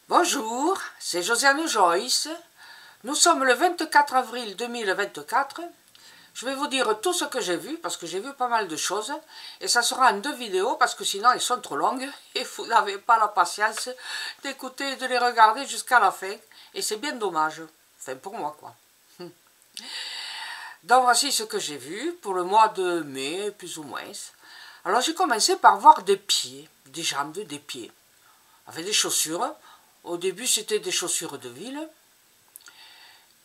Bonjour, c'est Josiane Joyce. Nous sommes le 24 avril 2024. Je vais vous dire tout ce que j'ai vu, parce que j'ai vu pas mal de choses. Et ça sera en 2 vidéos, parce que sinon elles sont trop longues. Et vous n'avez pas la patience d'écouter et de les regarder jusqu'à la fin. Et c'est bien dommage. Enfin, pour moi, quoi. Donc voici ce que j'ai vu pour le mois de mai, plus ou moins. Alors j'ai commencé par voir des pieds, des jambes, des pieds. Avec des chaussures. Au début, c'était des chaussures de ville.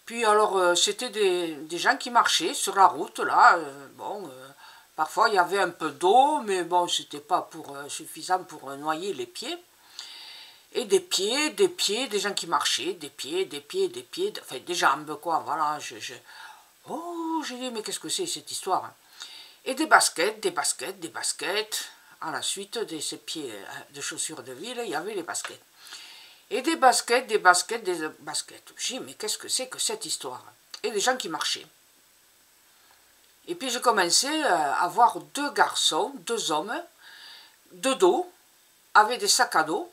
Puis alors, c'était des gens qui marchaient sur la route, là. Parfois, il y avait un peu d'eau, mais bon, c'était pas suffisant pour noyer les pieds. Et des pieds, des gens qui marchaient, des pieds, enfin, des jambes, quoi, voilà. Oh, j'ai dit, mais qu'est-ce que c'est, cette histoire? Et des baskets. À la suite de ces pieds de chaussures de ville, il y avait les baskets. Et des baskets. J'ai dit, mais qu'est-ce que c'est que cette histoire? Et des gens qui marchaient. Et puis j'ai commencé à voir 2 garçons, 2 hommes, de dos, avec des sacs à dos.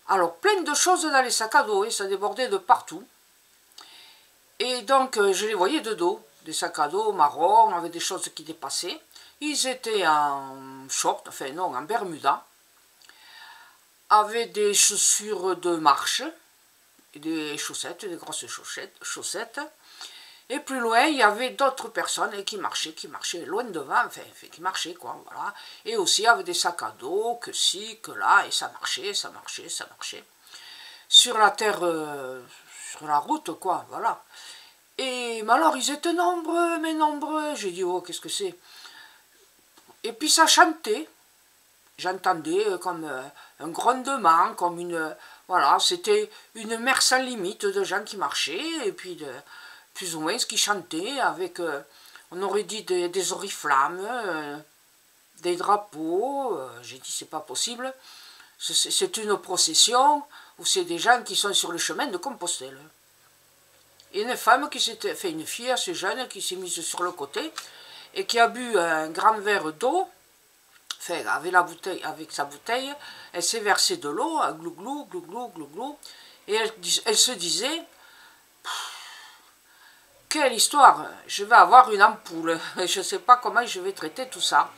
Alors, plein de choses dans les sacs à dos, et ça débordait de partout. Et donc, je les voyais de dos, des sacs à dos marrons, avec des choses qui dépassaient. Ils étaient en short, enfin non, en bermuda, avec des chaussures de marche, des chaussettes, des grosses chaussettes. Et plus loin, il y avait d'autres personnes qui marchaient loin devant, enfin, qui marchaient, quoi, voilà. Et aussi avec des sacs à dos, que ci, que là, et ça marchait. Sur la terre, sur la route, quoi, voilà. Et mais alors, ils étaient nombreux, mais nombreux. J'ai dit, oh, qu'est-ce que c'est? Et puis ça chantait. J'entendais comme un grondement, comme une... Voilà, c'était une mer sans limite de gens qui marchaient, et puis plus ou moins ce qui chantaient, avec, on aurait dit des oriflammes, des drapeaux. J'ai dit, c'est pas possible. C'est une procession où c'est des gens qui sont sur le chemin de Compostelle. Et une femme qui s'était fait, une fille assez jeune qui s'est mise sur le côté et qui a bu un grand verre d'eau. Enfin, avec sa bouteille, elle s'est versée de l'eau, glou glou, et elle se disait, quelle histoire, je vais avoir une ampoule, je ne sais pas comment je vais traiter tout ça.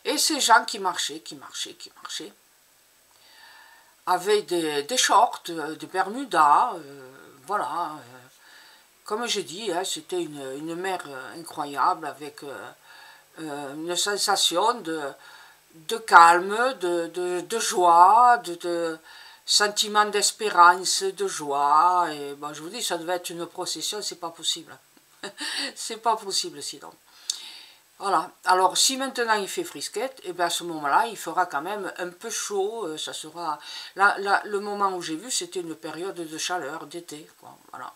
Et ces gens qui marchaient, avec des shorts, des bermudas, voilà. Comme j'ai dit, hein, c'était une mer incroyable, avec une sensation de calme, de joie, de sentiment d'espérance, de joie. Et bon, je vous dis, ça devait être une procession, c'est pas possible. C'est pas possible sinon. Voilà, alors si maintenant il fait frisquette, et bien à ce moment-là, il fera quand même un peu chaud, ça sera... Là, le moment où j'ai vu, c'était une période de chaleur, d'été, quoi, voilà.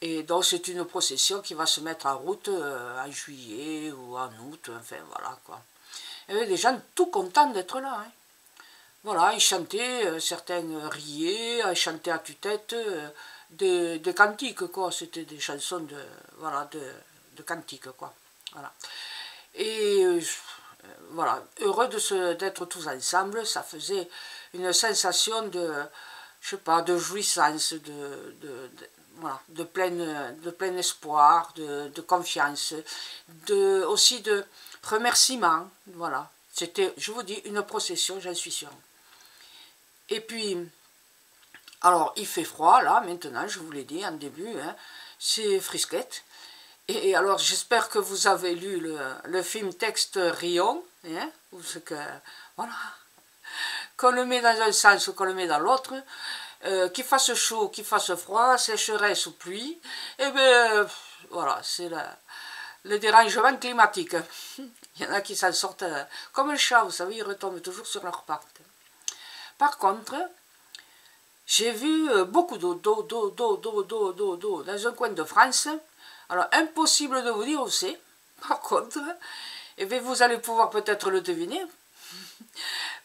Et donc c'est une procession qui va se mettre en route en juillet ou en août, enfin voilà, quoi. Il y avait des gens tout contents d'être là, hein. Voilà, ils chantaient, certains riaient, ils chantaient à tue-tête des cantiques, quoi, c'était des chansons voilà, de cantiques, quoi, voilà. Et voilà, heureux d'être tous ensemble, ça faisait une sensation je sais pas, de jouissance, voilà, de plein espoir, de confiance, aussi de remerciement, voilà. C'était, je vous dis, une procession, j'en suis sûre. Et puis, alors, il fait froid, là, maintenant, je vous l'ai dit en début, hein, c'est frisquette. Et alors, j'espère que vous avez lu le film Texte Rion, hein, voilà, qu'on le met dans un sens ou qu'on le met dans l'autre, qu'il fasse chaud, qu'il fasse froid, sécheresse ou pluie, et bien, voilà, c'est le dérangement climatique. Il y en a qui s'en sortent comme un chat, vous savez, ils retombent toujours sur leurs pattes. Par contre, j'ai vu beaucoup d'eau dans un coin de France, Alors, impossible de vous dire où c'est. Par contre, eh bien, vous allez pouvoir peut-être le deviner.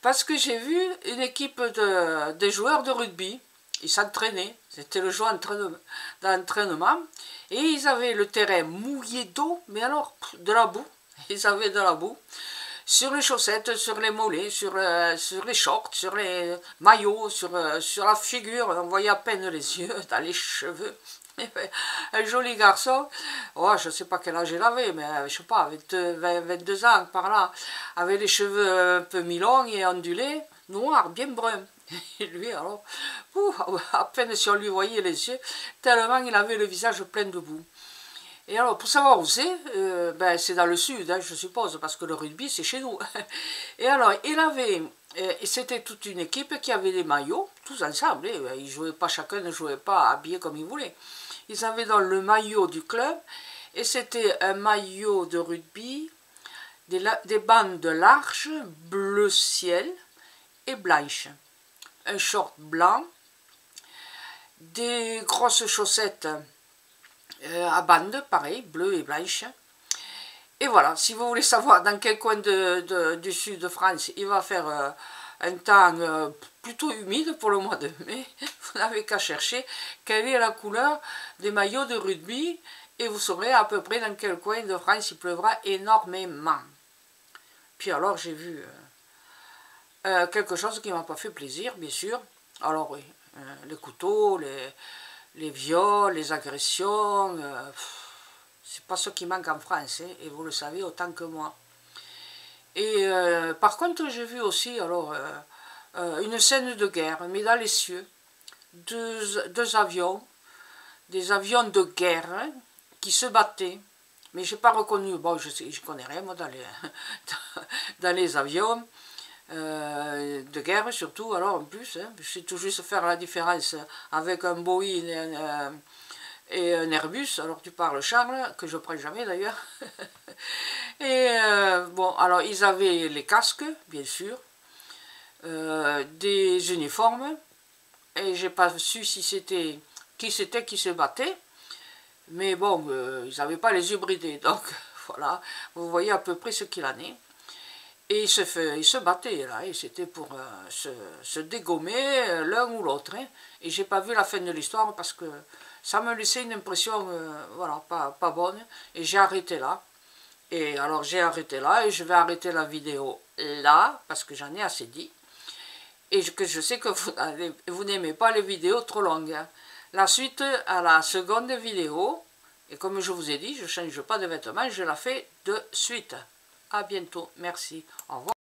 Parce que j'ai vu une équipe de joueurs de rugby. Ils s'entraînaient. C'était le jour d'entraînement. Et ils avaient le terrain mouillé d'eau. Mais alors, de la boue. Ils avaient de la boue. Sur les chaussettes, sur les mollets, sur les shorts, sur les maillots, sur la figure. On voyait à peine les yeux, dans les cheveux. Un joli garçon, oh, je ne sais pas quel âge il avait, mais je ne sais pas, 22 ans par là, avait les cheveux un peu mi-longs et ondulés, noirs, bien bruns. Et lui, alors, à peine si on lui voyait les yeux, tellement il avait le visage plein de boue. Et alors, pour savoir où c'est, ben, c'est dans le sud, hein, je suppose, parce que le rugby, c'est chez nous. Et alors, c'était toute une équipe qui avait des maillots, tous ensemble. Ils jouaient pas, chacun ne jouait pas habillé comme il voulait. Ils avaient dans le maillot du club, et c'était un maillot de rugby, des bandes larges, bleu ciel et blanches. Un short blanc, des grosses chaussettes à bandes, pareil, bleu et blanche. Et voilà, si vous voulez savoir dans quel coin du sud de France il va faire un temps plutôt humide pour le mois de mai, vous n'avez qu'à chercher quelle est la couleur des maillots de rugby et vous saurez à peu près dans quel coin de France il pleuvra énormément. Puis alors j'ai vu quelque chose qui ne m'a pas fait plaisir, bien sûr. Alors oui, les couteaux, les viols, les agressions, c'est pas ce qui manque en France, hein, et vous le savez autant que moi. Et par contre, j'ai vu aussi alors une scène de guerre, mais dans les cieux, deux avions, des avions de guerre hein, qui se battaient. Mais je n'ai pas reconnu, bon, je connais rien moi dans les avions de guerre surtout, alors en plus, hein, je sais tout juste faire la différence avec un Boeing et un Airbus, alors tu parles Charles, que je ne prends jamais d'ailleurs. Et bon, alors ils avaient les casques, bien sûr, des uniformes, et j'ai pas su si c'était qui se battait, mais bon, ils n'avaient pas les yeux bridés, donc voilà, vous voyez à peu près ce qu'il en est. Et ils se battaient là, et c'était pour se dégommer l'un ou l'autre. Hein. Et j'ai pas vu la fin de l'histoire parce que ça me laissait une impression voilà, pas bonne. Et j'ai arrêté là. Et alors j'ai arrêté là et je vais arrêter la vidéo là parce que j'en ai assez dit. Et que je sais que vous n'aimez pas les vidéos trop longues. Hein. La suite à la seconde vidéo, et comme je vous ai dit, je ne change pas de vêtements, je la fais de suite. À bientôt, merci, au revoir.